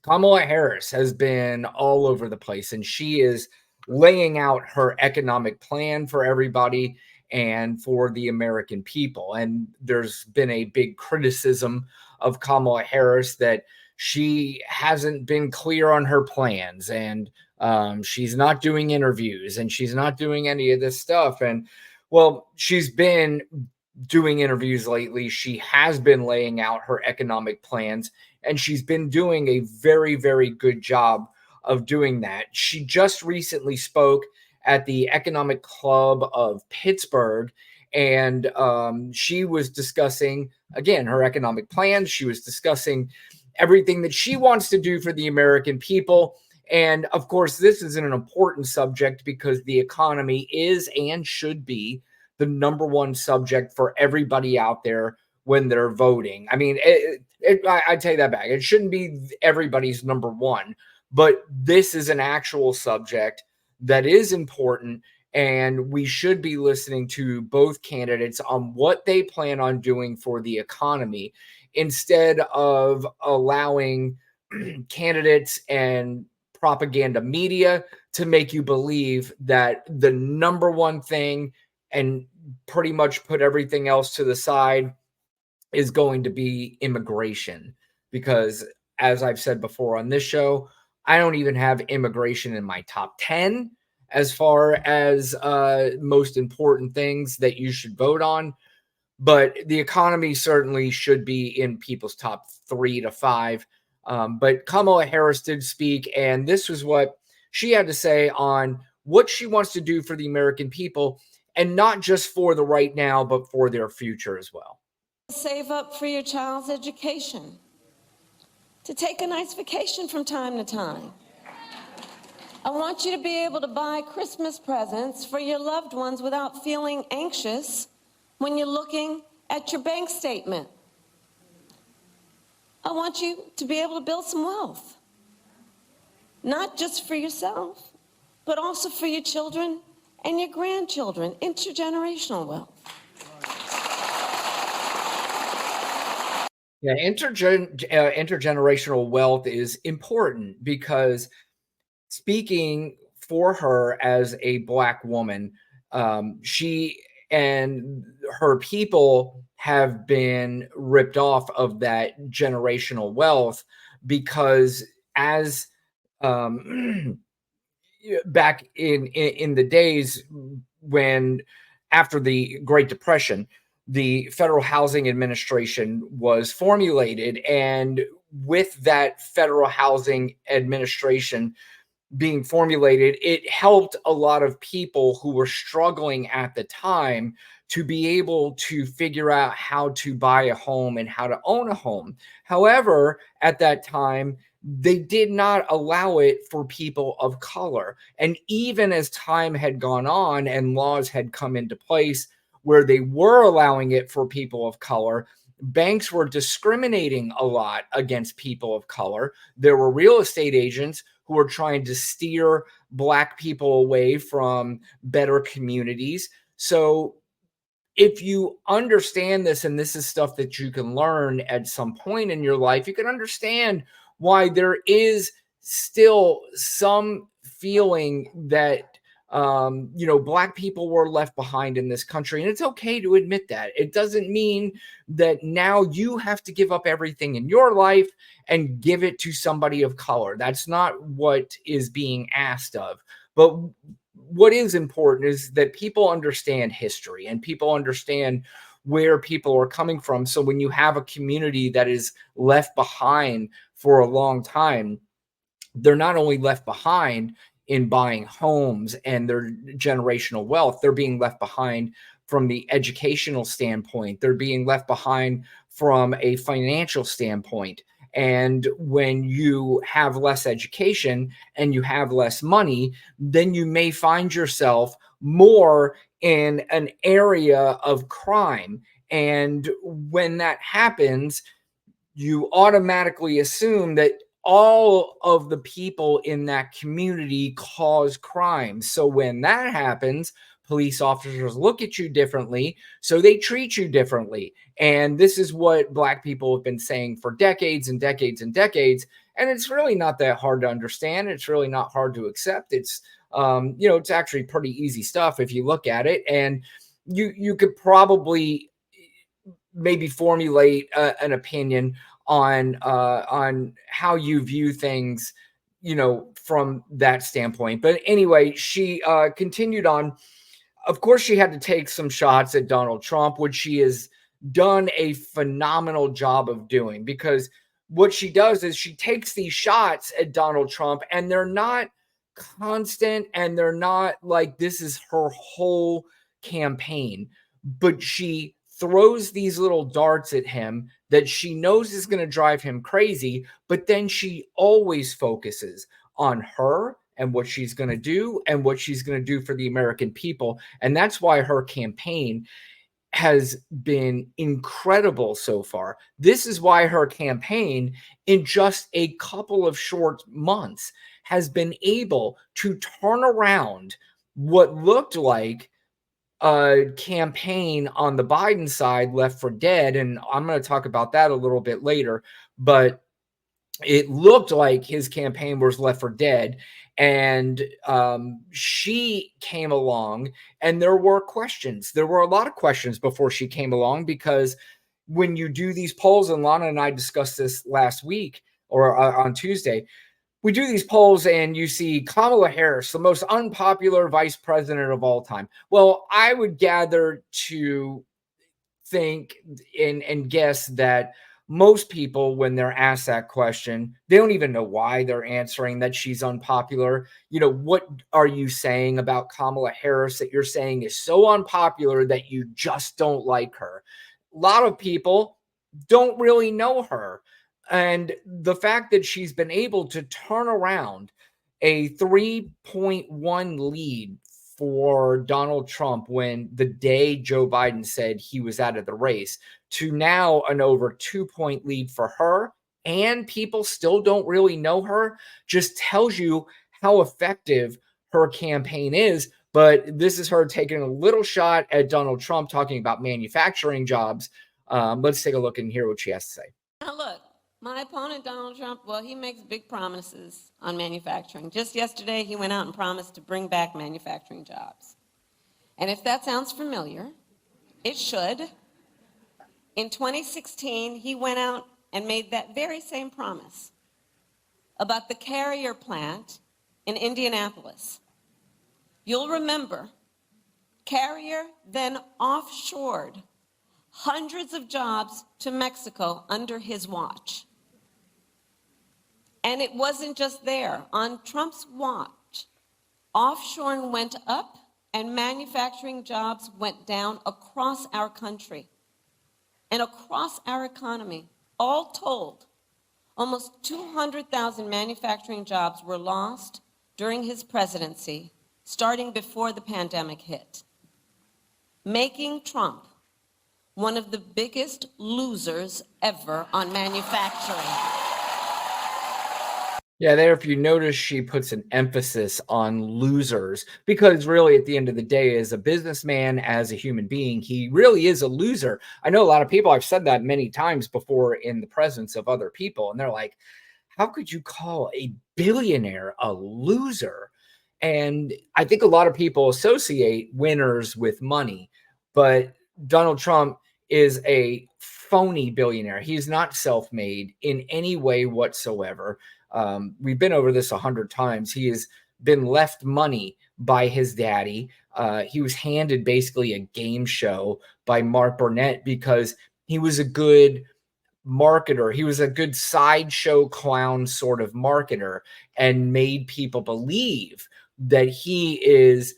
Kamala Harris has been all over the place, and she is laying out her economic plan for everybody and for the American people. And there's been a big criticism of Kamala Harris that she hasn't been clear on her plans, and she's not doing interviews, and she's not doing any of this stuff. And well, she's been doing interviews lately. She has been laying out her economic plans, and she's been doing a very, very good job of doing that. She just recently spoke at the Economic Club of Pittsburgh, and she was discussing, again, her economic plans. She was discussing everything that she wants to do for the American people. And of course, this is an important subject because the economy is and should be the number one subject for everybody out there when they're voting. I mean, I take that back. It shouldn't be everybody's number one, but this is an actual subject that is important, and we should be listening to both candidates on what they plan on doing for the economy instead of allowing candidates and propaganda media to make you believe that the number one thing, and pretty much put everything else to the side, is going to be immigration. Because as I've said before on this show, I don't even have immigration in my top 10 as far as most important things that you should vote on. But the economy certainly should be in people's top 3 to 5. But Kamala Harris did speak, and this was what she had to say on what she wants to do for the American people, and not just for the right now, but for their future as well. Save up for your child's education, to take a nice vacation from time to time. I want you to be able to buy Christmas presents for your loved ones without feeling anxious when you're looking at your bank statement. I want you to be able to build some wealth, not just for yourself, but also for your children and your grandchildren, intergenerational wealth. Yeah, intergenerational wealth is important because, speaking for her as a Black woman, she and her people have been ripped off of that generational wealth because as back in the days when, after the Great Depression, the Federal Housing Administration was formulated, and with that Federal Housing Administration being formulated, it helped a lot of people who were struggling at the time to be able to figure out how to buy a home and how to own a home. However, at that time, they did not allow it for people of color. And even as time had gone on and laws had come into place where they were allowing it for people of color, banks were discriminating a lot against people of color. There were real estate agents who were trying to steer Black people away from better communities. So if you understand this, and this is stuff that you can learn at some point in your life, you can understand why there is still some feeling that Black people were left behind in this country. And it's okay to admit that. It doesn't mean that now you have to give up everything in your life and give it to somebody of color. That's not what is being asked of. But what is important is that people understand history and people understand where people are coming from. So when you have a community that is left behind for a long time, they're not only left behind in buying homes and their generational wealth, they're being left behind from the educational standpoint. They're being left behind from a financial standpoint. And when you have less education and you have less money, then you may find yourself more in an area of crime. And when that happens, you automatically assume that all of the people in that community cause crime. So when that happens, police officers look at you differently, so they treat you differently. And this is what Black people have been saying for decades and decades and decades. And it's really not that hard to understand. It's really not hard to accept. It's, it's actually pretty easy stuff if you look at it. And you could probably maybe formulate an opinion on how you view things, from that standpoint. But anyway, she continued on. Of course, she had to take some shots at Donald Trump, which she has done a phenomenal job of doing, because what she does is she takes these shots at Donald Trump, and they're not constant, and they're not like this is her whole campaign, but she throws these little darts at him that she knows is going to drive him crazy, but then she always focuses on her and what she's going to do and what she's going to do for the American people. And that's why her campaign has been incredible so far. This is why her campaign, in just a couple of short months, has been able to turn around what looked like a campaign on the Biden side left for dead. And I'm going to talk about that a little bit later. But it looked like his campaign was left for dead. And she came along, and there were questions. There were a lot of questions before she came along, because when you do these polls, and Lana and I discussed this last week or on Tuesday, we do these polls and you see Kamala Harris, the most unpopular vice president of all time. Well, I would gather to think and guess that most people, when they're asked that question, they don't even know why they're answering that she's unpopular. What are you saying about Kamala Harris that you're saying is so unpopular that you just don't like her? A lot of people don't really know her. And the fact that she's been able to turn around a 3.1 lead for Donald Trump when the day Joe Biden said he was out of the race, to now an over 2-point lead for her, and people still don't really know her, just tells you how effective her campaign is. But this is her taking a little shot at Donald Trump, talking about manufacturing jobs. Let's take a look and hear what she has to say. Now look, my opponent, Donald Trump, well, he makes big promises on manufacturing. Just yesterday, he went out and promised to bring back manufacturing jobs. And if that sounds familiar, it should. In 2016, he went out and made that very same promise about the Carrier plant in Indianapolis. You'll remember, Carrier then offshored hundreds of jobs to Mexico under his watch. And it wasn't just there. On Trump's watch, offshoring went up and manufacturing jobs went down across our country and across our economy. All told, almost 200,000 manufacturing jobs were lost during his presidency, starting before the pandemic hit, making Trump one of the biggest losers ever on manufacturing. Yeah, there, if you notice, she puts an emphasis on losers, because really at the end of the day, as a businessman, as a human being, he really is a loser. I know a lot of people, I've said that many times before in the presence of other people, and they're like, how could you call a billionaire a loser? And I think a lot of people associate winners with money, but Donald Trump is a phony billionaire. He's not self-made in any way whatsoever. We've been over this 100 times. He has been left money by his daddy. He was handed basically a game show by Mark Burnett because he was a good marketer. He was a good sideshow clown sort of marketer, and made people believe that he is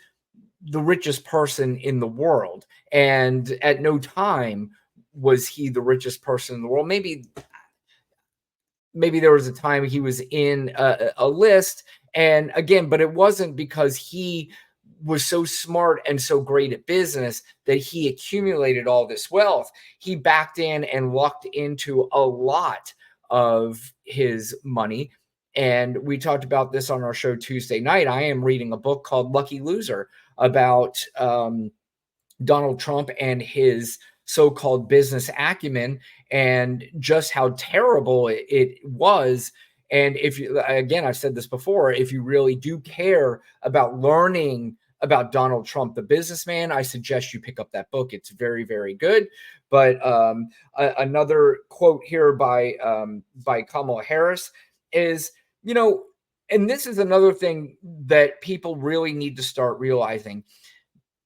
the richest person in the world. And at no time was he the richest person in the world. Maybe there was a time he was in a list, and again, but it wasn't because he was so smart and so great at business that he accumulated all this wealth. He backed in and lucked into a lot of his money. And we talked about this on our show Tuesday night. I am reading a book called Lucky Loser about Donald Trump and his so-called business acumen, and just how terrible it was. And if you, again, I've said this before, if you really do care about learning about Donald Trump, the businessman, I suggest you pick up that book. It's very, very good. But another quote here by Kamala Harris is, and this is another thing that people really need to start realizing.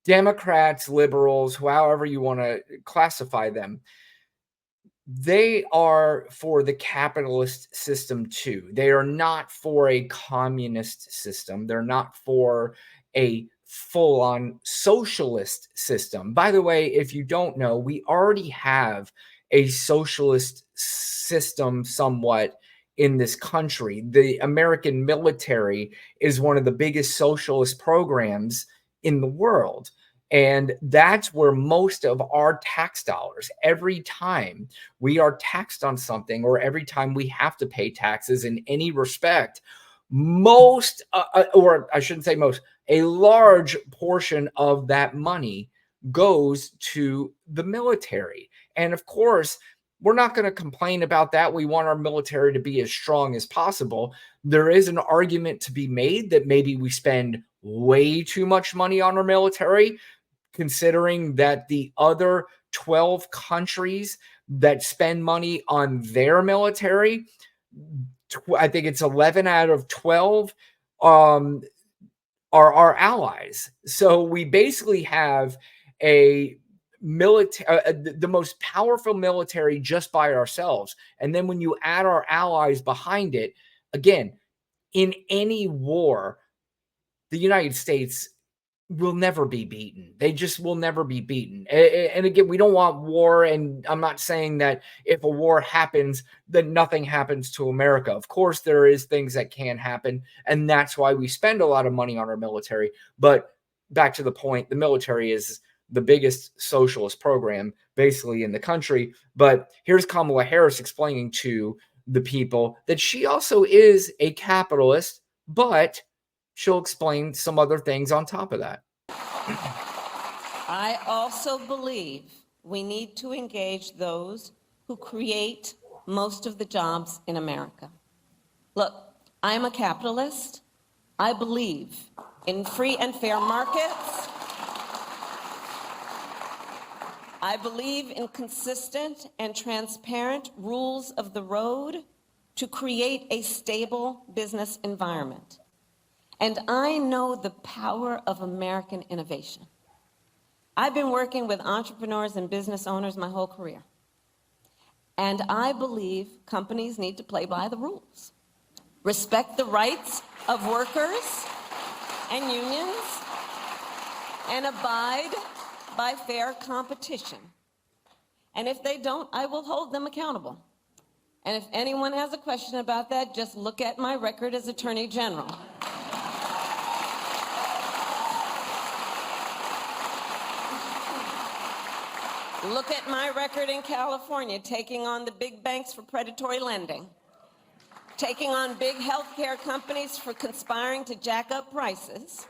Democrats, liberals, however you want to classify them, they are for the capitalist system too. They are not for a communist system. They're not for a full-on socialist system. By the way, if you don't know, we already have a socialist system somewhat in this country. The American military is one of the biggest socialist programs in the world. And that's where most of our tax dollars, every time we are taxed on something or every time we have to pay taxes in any respect, most, or I shouldn't say most, a large portion of that money goes to the military. And of course, we're not going to complain about that. We want our military to be as strong as possible. There is an argument to be made that maybe we spend way too much money on our military, considering that the other 12 countries that spend money on their military, I think it's 11 out of 12 are our allies. So we basically have a military, the most powerful military just by ourselves. And then when you add our allies behind it, again, in any war, the United States will never be beaten. They just will never be beaten. And again, we don't want war. And I'm not saying that if a war happens, then nothing happens to America. Of course, there is things that can happen. And that's why we spend a lot of money on our military. But back to the point, the military is the biggest socialist program basically in the country. But here's Kamala Harris explaining to the people that she also is a capitalist, but she'll explain some other things on top of that. I also believe we need to engage those who create most of the jobs in America. Look, I'm a capitalist. I believe in free and fair markets. I believe in consistent and transparent rules of the road to create a stable business environment. And I know the power of American innovation. I've been working with entrepreneurs and business owners my whole career. And I believe companies need to play by the rules, respect the rights of workers and unions, and abide by fair competition. And if they don't, I will hold them accountable. And if anyone has a question about that, just look at my record as Attorney General. Look at my record in California, taking on the big banks for predatory lending, taking on big healthcare companies for conspiring to jack up prices,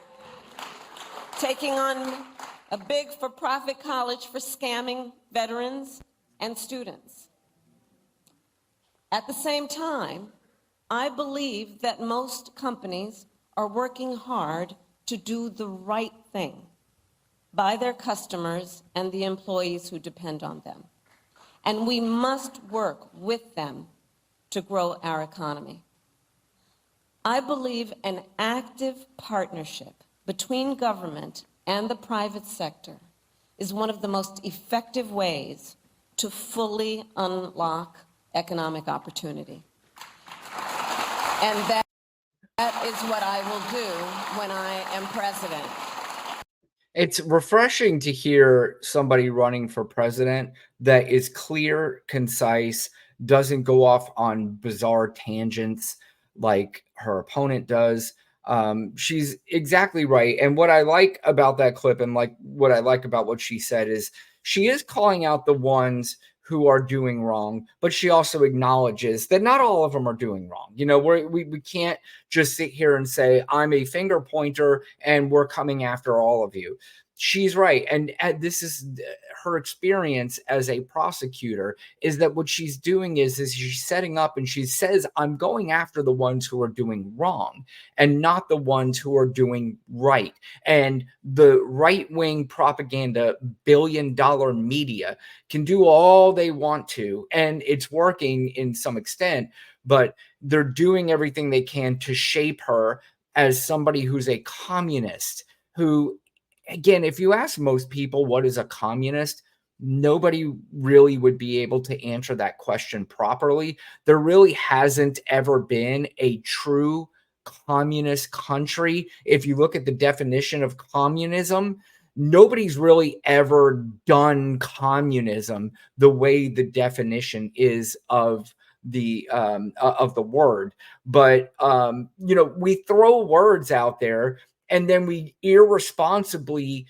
taking on a big for-profit college for scamming veterans and students. At the same time, I believe that most companies are working hard to do the right thing by their customers and the employees who depend on them. And we must work with them to grow our economy. I believe an active partnership between government and the private sector is one of the most effective ways to fully unlock economic opportunity. And that is what I will do when I am president. It's refreshing to hear somebody running for president that is clear, concise, doesn't go off on bizarre tangents like her opponent does. She's exactly right. And what I like about that clip and like what I like about what she said is she is calling out the ones who are doing wrong, but she also acknowledges that not all of them are doing wrong. You know, we can't just sit here and say, I'm a finger pointer and we're coming after all of you. She's right, and this is her experience as a prosecutor, is that what she's doing is she's setting up, and she says, "I'm going after the ones who are doing wrong and not the ones who are doing right." And the right-wing propaganda billion-dollar media can do all they want to, and it's working in some extent, but they're doing everything they can to shape her as somebody who's a communist, who, again, if you ask most people what is a communist, nobody really would be able to answer that question properly. There really hasn't ever been a true communist country. If you look at the definition of communism, nobody's really ever done communism the way the definition is of the word. But we throw words out there, and then we irresponsibly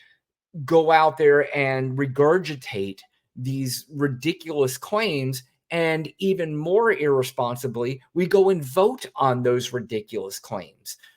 go out there and regurgitate these ridiculous claims. And even more irresponsibly, we go and vote on those ridiculous claims.